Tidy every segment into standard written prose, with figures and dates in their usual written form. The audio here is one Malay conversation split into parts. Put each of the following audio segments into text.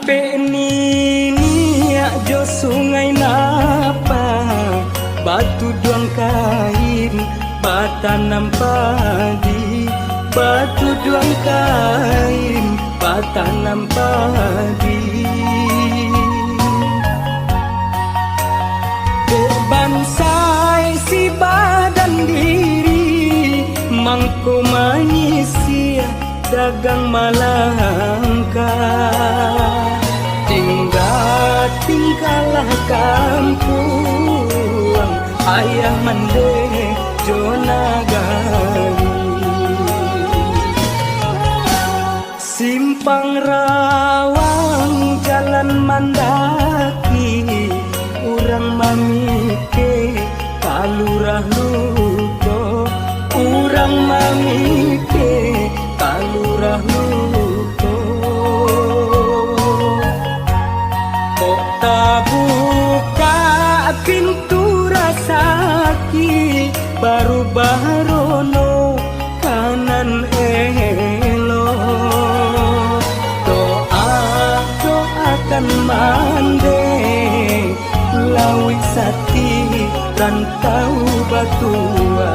Penini jo sungai napa batu duang kain batanam padi batu duang kain batanam padi bansai si badan diri mangko manyisia dagang malangka tinggallah kampung ayah mande jonagari simpang rawang jalan mandaki urang mamike kalurah luto urang mamike kalurah luto kok tak buka pintu rasaki baru barono kanan elo doakan mande lawi sati rantau batua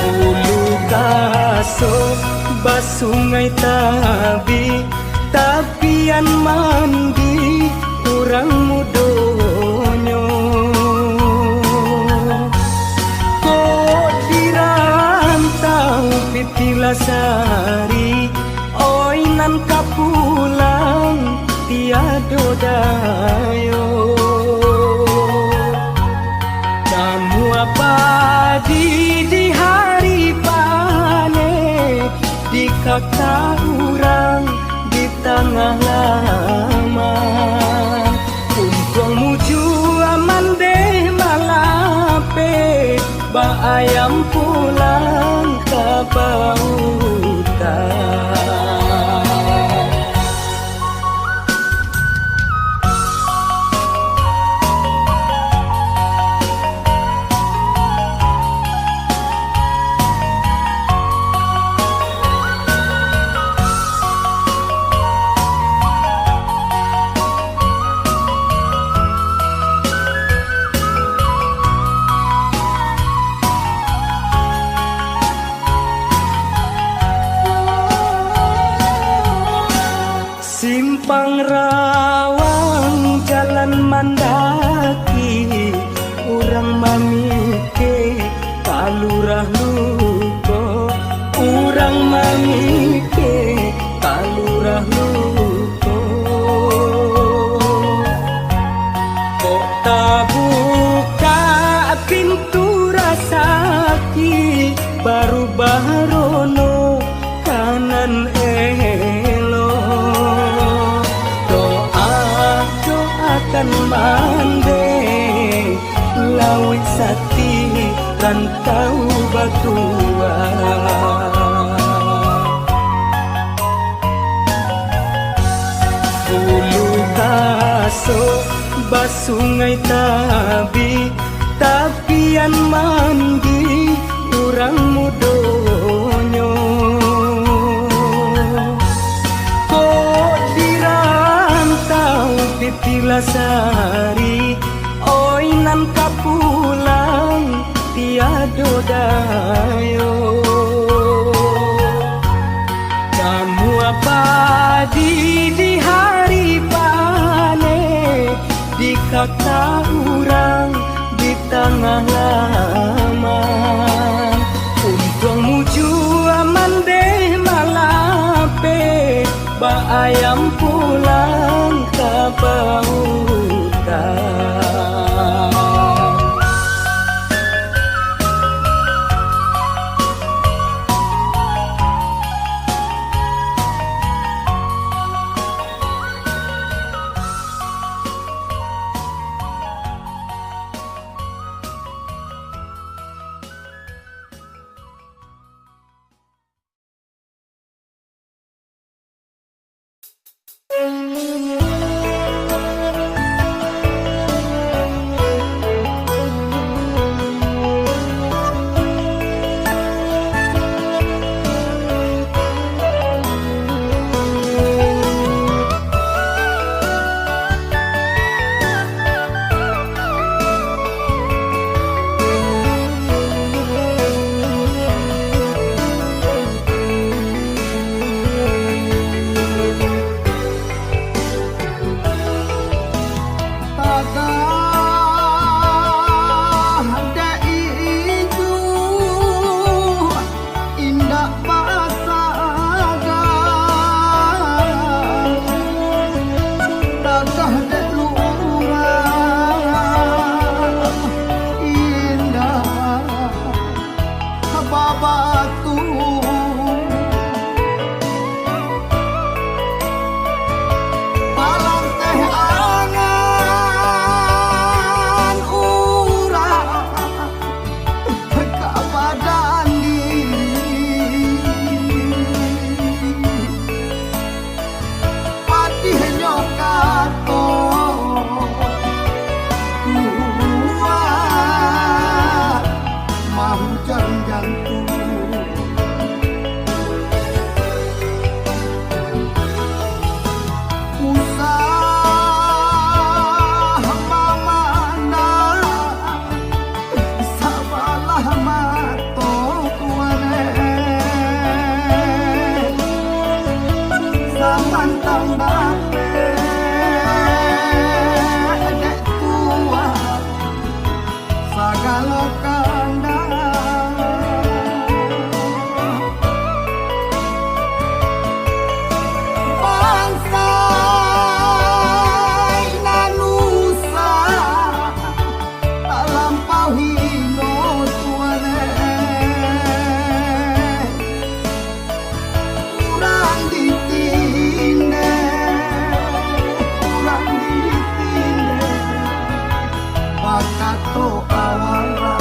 bulu kaso basungai tapian mandi urang mudonyo kok dirantau pitilasari oinan kapulang tiado dayo kamu apa di hari panen di kata urang di tengah lama untung muju aman deh malape ba ayam pulang ke pautan simpang rawang jalan mandaki urang mamike kalurah luto urang mamike kalurah luto kok tak buka pintu rasaki baru barono kanan doakan mande lawi sati rantau batua bulu kaso basungai tapian mandi urang mudonyo pitilasari oinan kapulang tiado dayo kamu apa di hari panen di kata urang di tengah lama untung muju aman deh malape ba ayam pulang ke pautan Salokanda bangsa nanusa talampahi no tuane kurang ditinde pakato awara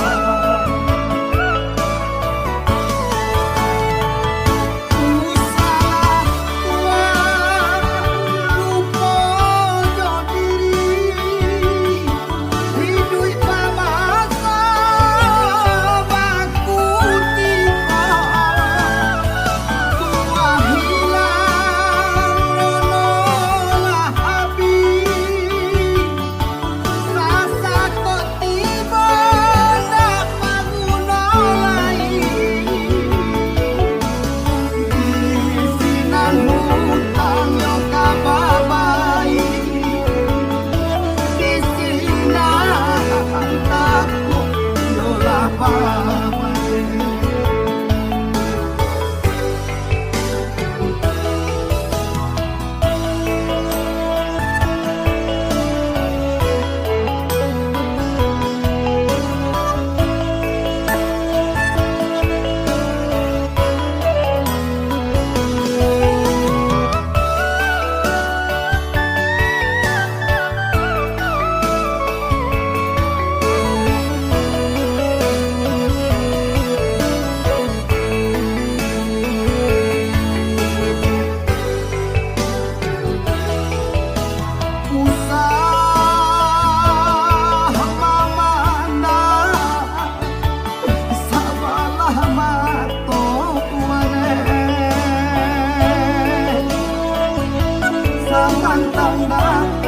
Tanda